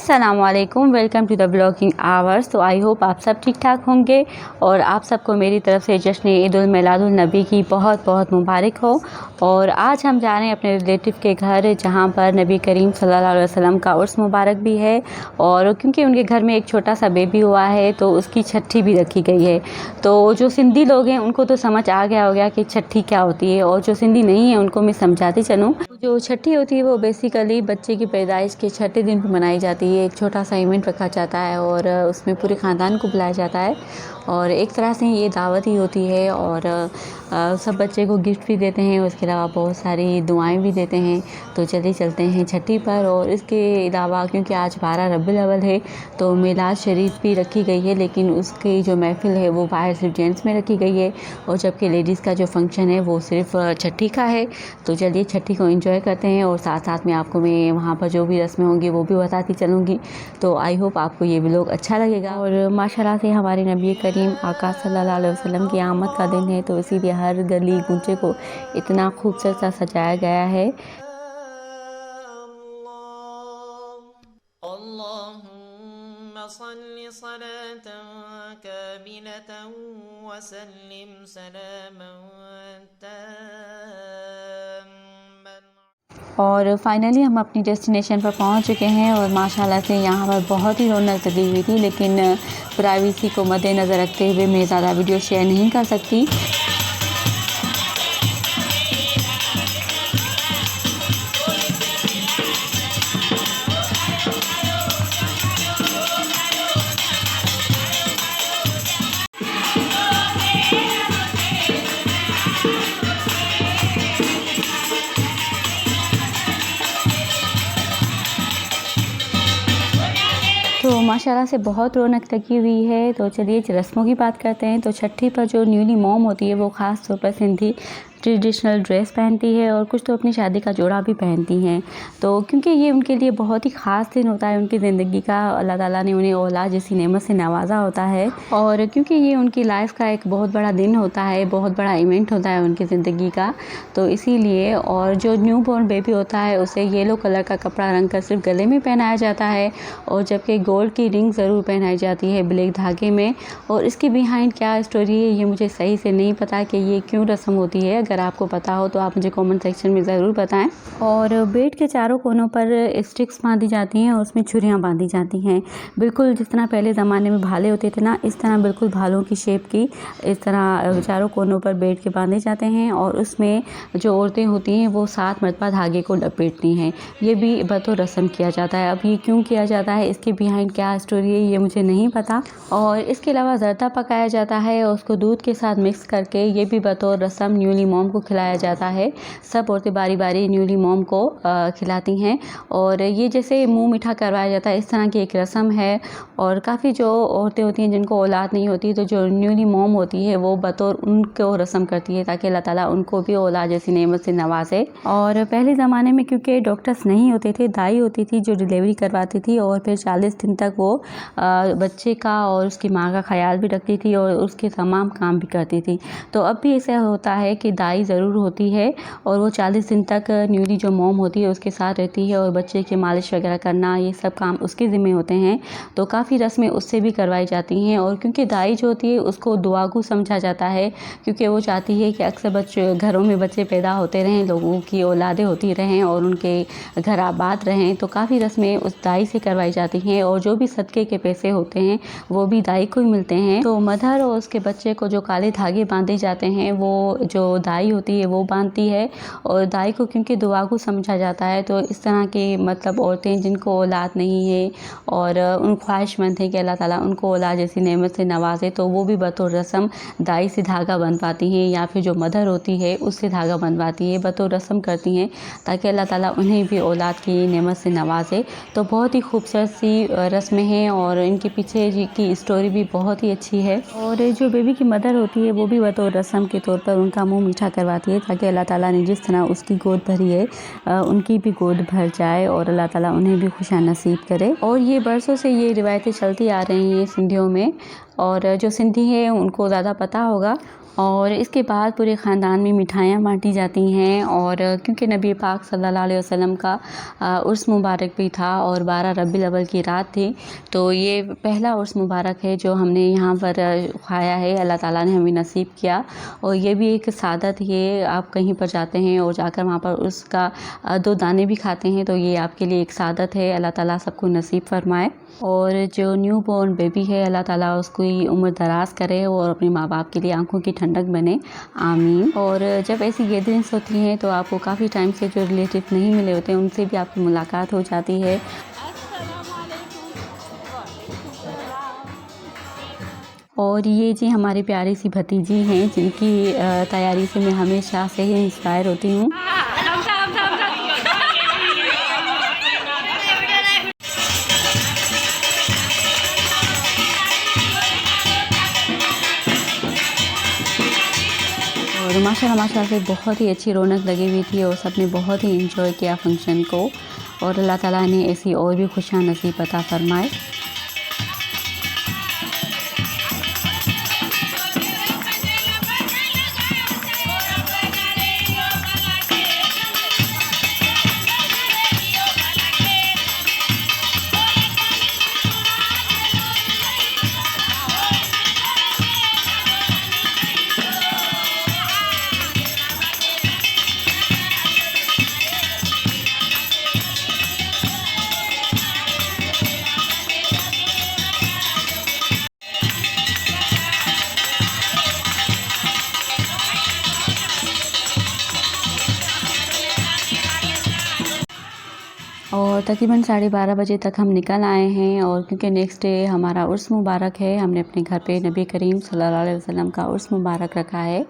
अस्सलामुअलैकुम, welcome to the blogging hours. तो I hope आप सब ठीक ठाक होंगे और आप सबको मेरी तरफ से जश्न ईद उल मिलादुन नबी की बहुत बहुत मुबारक हो। और आज हम जा रहे हैं अपने रिलेटिव के घर, जहाँ पर नबी करीम सल्लल्लाहु अलैहि वसल्लम का उर्स मुबारक भी है। और क्योंकि उनके घर में एक छोटा सा बेबी हुआ है तो उसकी छठी भी रखी गई है। तो जो सिंधी लोग हैं उनको तो समझ आ गया होगा कि छठी क्या होती है, और जो सिंधी नहीं है उनको मैं समझाती चलूँ। जो छठी होती है वो बेसिकली बच्चे की पैदाइश के छठे दिन पर मनाई जाती है। एक छोटा सा इवेंट रखा जाता है और उसमें पूरे ख़ानदान को बुलाया जाता है और एक तरह से ये दावत ही होती है। और सब बच्चे को गिफ्ट भी देते हैं, उसके अलावा बहुत सारी दुआएं भी देते हैं। तो चलिए चलते हैं छठी पर। और इसके अलावा क्योंकि आज 12 रबीउल अव्वल है तो मिलाद शरीफ भी रखी गई है, लेकिन उसकी जो महफिल है वो बाहर सिर्फ जेंट्स में रखी गई है, और जबकि लेडीज़ का जो फंक्शन है वो सिर्फ छठी का है। तो चलिए छठी को एंजॉय करते हैं और साथ साथ में आपको मैं वहाँ पर जो भी रस्में होंगी वो भी बताती चलूँगी। तो आई होप आपको ये व्लॉग अच्छा लगेगा। और माशाल्लाह से हमारे नबी करीम आका सल्लल्लाहु अलैहि वसल्लम की आमद का दिन है, तो इसीलिए हर गली कूचे को इतना खूबसूरत सा सजाया गया है। अल्लाहुम्मा सल्लि सलातन कामिलतन व सल्लिम सलामन ताम्मन। और फाइनली हम अपनी डेस्टिनेशन पर पहुंच चुके हैं और माशाल्लाह से यहाँ पर बहुत ही रौनक लगी हुई थी, लेकिन प्राइवेसी को मद्देनज़र रखते हुए मैं ज़्यादा वीडियो शेयर नहीं कर सकती। तो माशाल्लाह से बहुत रौनक लगी हुई है। तो चलिए रस्मों की बात करते हैं। तो छठी पर जो न्यूली मॉम होती है वो ख़ास तौर पर सिंधी ट्रेडिशनल ड्रेस पहनती है और कुछ तो अपनी शादी का जोड़ा भी पहनती हैं। तो क्योंकि ये उनके लिए बहुत ही ख़ास दिन होता है उनकी ज़िंदगी का, अल्लाह ताला ने उन्हें औलाद जैसी नेमत से नवाजा होता है। और क्योंकि ये उनकी लाइफ का एक बहुत बड़ा दिन होता है, बहुत बड़ा इवेंट होता है उनकी ज़िंदगी का, तो इसीलिए। और जो न्यू बॉर्न बेबी होता है उसे येलो कलर का कपड़ा रंग कर सिर्फ गले में पहनाया जाता है, और जबकि गोल्ड की रिंग ज़रूर पहनाई जाती है ब्लैक धागे में। और इसके बिहाइंड क्या स्टोरी है ये मुझे सही से नहीं पता कि ये क्यों रस्म होती है। अगर आपको पता हो तो आप मुझे कमेंट सेक्शन में ज़रूर बताएं। और बेड के चारों कोनों पर स्टिक्स बांधी जाती हैं और उसमें छुरियां बांधी जाती हैं, बिल्कुल जिस तरह पहले ज़माने में भाले होते थे ना, इस तरह बिल्कुल भालों की शेप की इस तरह चारों कोनों पर बेड के बांधे जाते हैं। और उसमें जो औरतें होती हैं वो 7 मरतबा धागे को लपेटती हैं। ये भी बतौर रस्म किया जाता है। अब ये क्यों किया जाता है, इसके बिहाइंड क्या स्टोरी है ये मुझे नहीं पता। और इसके अलावा जर्दा पकाया जाता है और उसको दूध के साथ मिक्स करके ये भी बतौर रस्म न्यूली मॉम को खिलाया जाता है। सब औरतें बारी बारी न्यूली मॉम को खिलाती हैं और ये जैसे मुंह मीठा करवाया जाता है, इस तरह की एक रस्म है। और काफ़ी जो औरतें होती हैं जिनको औलाद नहीं होती, तो जो न्यूली मॉम होती है वो बतौर उनको रस्म करती है ताकि अल्लाह ताला उनको भी औलाद जैसी नेमत से नवाजे। और पहले ज़माने में क्योंकि डॉक्टर्स नहीं होते थे, दाई होती थी जो डिलीवरी करवाती थी और फिर 40 दिन तक वो बच्चे का और उसकी माँ का ख्याल भी रखती थी और उसके तमाम काम भी करती थी। तो अब भी ऐसा होता है कि दाई ज़रूर होती है और वो 40 दिन तक न्यूली जो मॉम होती है उसके साथ रहती है और बच्चे की मालिश वगैरह करना ये सब काम उसके ज़िम्मे होते हैं। तो काफ़ी रस्में उससे भी करवाई जाती हैं। और क्योंकि दाई जो होती है उसको दुआगू समझा जाता है, क्योंकि वो चाहती है कि अक्सर बच्चे घरों में बच्चे पैदा होते रहें, लोगों की औलादें होती रहें और उनके घर आबाद रहें। तो काफ़ी रस्में उस दाई से करवाई जाती हैं और जो भी सदक़े के पैसे होते हैं वो भी दाई को ही मिलते हैं। तो मदर और उसके बच्चे को जो काले धागे बांधे जाते हैं वो जो दाई होती है वो बांधती है। और दाई को क्योंकि दुआगू समझा जाता है, तो इस तरह के मतलब औरतें जिनको औलाद नहीं है और उन ख्वाहिशमंद है कि अल्लाह ताला उनको औलाद जैसी नेमत से नवाजे, तो वो भी बतौर रस्म दाई से धागा बंधवाती हैं या फिर जो मदर होती है उससे धागा बंधवाती है, बतौर रस्म करती हैं ताकि अल्लाह ताला उन्हें भी औलाद की नेमत से नवाजे। तो बहुत ही खूबसूरत सी रस्में हैं और इनके पीछे की स्टोरी भी बहुत ही अच्छी है। और जो बेबी की मदर होती है वो भी बतौर रस्म के तौर पर उनका मुंह मीठा करवाती है ताकि अल्लाह ताला ने जिस तरह उसकी गोद भरी है उनकी भी गोद भर जाए और अल्लाह ताला उन्हें भी खुशियाँ नसीब करे। और ये बरसों से ये रिवायतें चलती आ रही हैं सिंधियों में, और जो सिंधी हैं उनको ज़्यादा पता होगा। और इसके बाद पूरे ख़ानदान में मिठाइयाँ बांटी जाती हैं। और क्योंकि नबी पाक सल्लल्लाहु अलैहि वसल्लम का उर्स मुबारक भी था और 12 रबीउल अव्वल की रात थी, तो ये पहला उर्स मुबारक है जो हमने यहाँ पर खाया है, अल्लाह ताला ने हमें नसीब किया। और ये भी एक सादत है, आप कहीं पर जाते हैं और जाकर वहाँ पर उसका 2 दाने भी खाते हैं तो ये आपके लिए एक सादत है। अल्लाह ताला सबको नसीब फरमाए। और जो न्यू बॉर्न बेबी है, अल्लाह ताला उसकी उम्र दराज करे और अपने माँ बाप के लिए आंखों की ठंडक बने, आमीन। और जब ऐसी गैदरिंग्स होती हैं तो आपको काफ़ी टाइम से जो रिलेटिव नहीं मिले होते हैं उनसे भी आपकी मुलाकात हो जाती है। और ये जी हमारी प्यारी सी भतीजी हैं जिनकी तैयारी से मैं हमेशा से ही इंस्पायर होती हूँ। और माशाल्लाह से बहुत ही अच्छी रौनक लगी हुई थी और सबने बहुत ही एंजॉय किया फंक्शन को। और अल्लाह ताला ने ऐसी और भी खुशियाँ नसीब अता फरमाए। और तकरीबन 12:30 बजे तक हम निकल आए हैं। और क्योंकि नेक्स्ट डे हमारा उर्स मुबारक है, हमने अपने घर पे नबी करीम सल्लल्लाहु अलैहि वसल्लम का उर्स मुबारक रखा है,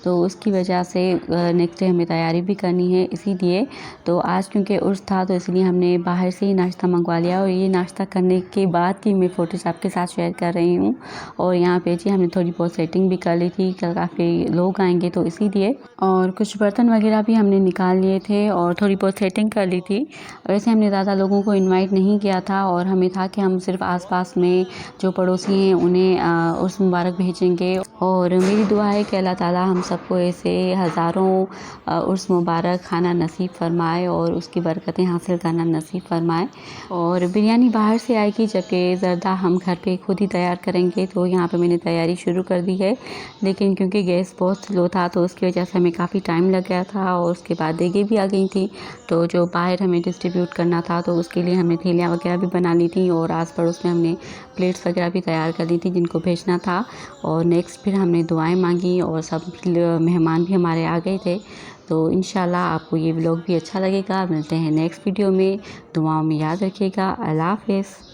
तो उसकी वजह से नेक्स्ट डे हमें तैयारी भी करनी है। इसीलिए तो आज क्योंकि उर्स था तो इसलिए हमने बाहर से ही नाश्ता मंगवा लिया। और ये नाश्ता करने के बाद की मैं फ़ोटोज़ आपके साथ शेयर कर रही हूँ। और यहाँ पे जी हमने थोड़ी बहुत सेटिंग भी कर ली थी, कल काफ़ी लोग आएंगे तो इसीलिए। और कुछ बर्तन वगैरह भी हमने निकाल लिए थे और थोड़ी बहुत सेटिंग कर ली थी। वैसे हमने ज़्यादा लोगों को इनवाइट नहीं किया था और हमें था कि हम सिर्फ आसपास में जो पड़ोसी हैं उन्हें उर्स मुबारक भेजेंगे। और मेरी दुआ है कि अल्लाह ताला हम सबको ऐसे हज़ारों उर्स मुबारक खाना नसीब फरमाए और उसकी बरकतें हासिल करना नसीब फरमाए। और बिरयानी बाहर से आएगी जबकि ज़र्दा हम घर पे खुद ही तैयार करेंगे। तो यहाँ पे मैंने तैयारी शुरू कर दी है, लेकिन क्योंकि गैस बहुत स्लो था तो उसकी वजह से हमें काफ़ी टाइम लग गया था। और उसके बाद देगे भी आ गई थी, तो जो बाहर हमें डिस्ट्रीब्यूट करना था तो उसके लिए हमने थैलियाँ वगैरह भी बना ली थी और आस पड़ोस में हमने प्लेट्स वगैरह भी तैयार कर ली थी जिनको भेजना था। और नेक्स्ट फिर हमने दुआएं मांगी और सब मेहमान भी हमारे आ गए थे। तो इंशाल्लाह आपको ये व्लॉग भी अच्छा लगेगा। मिलते हैं नेक्स्ट वीडियो में, दुआओं में याद रखिएगा। अल्लाह हाफ़िज़।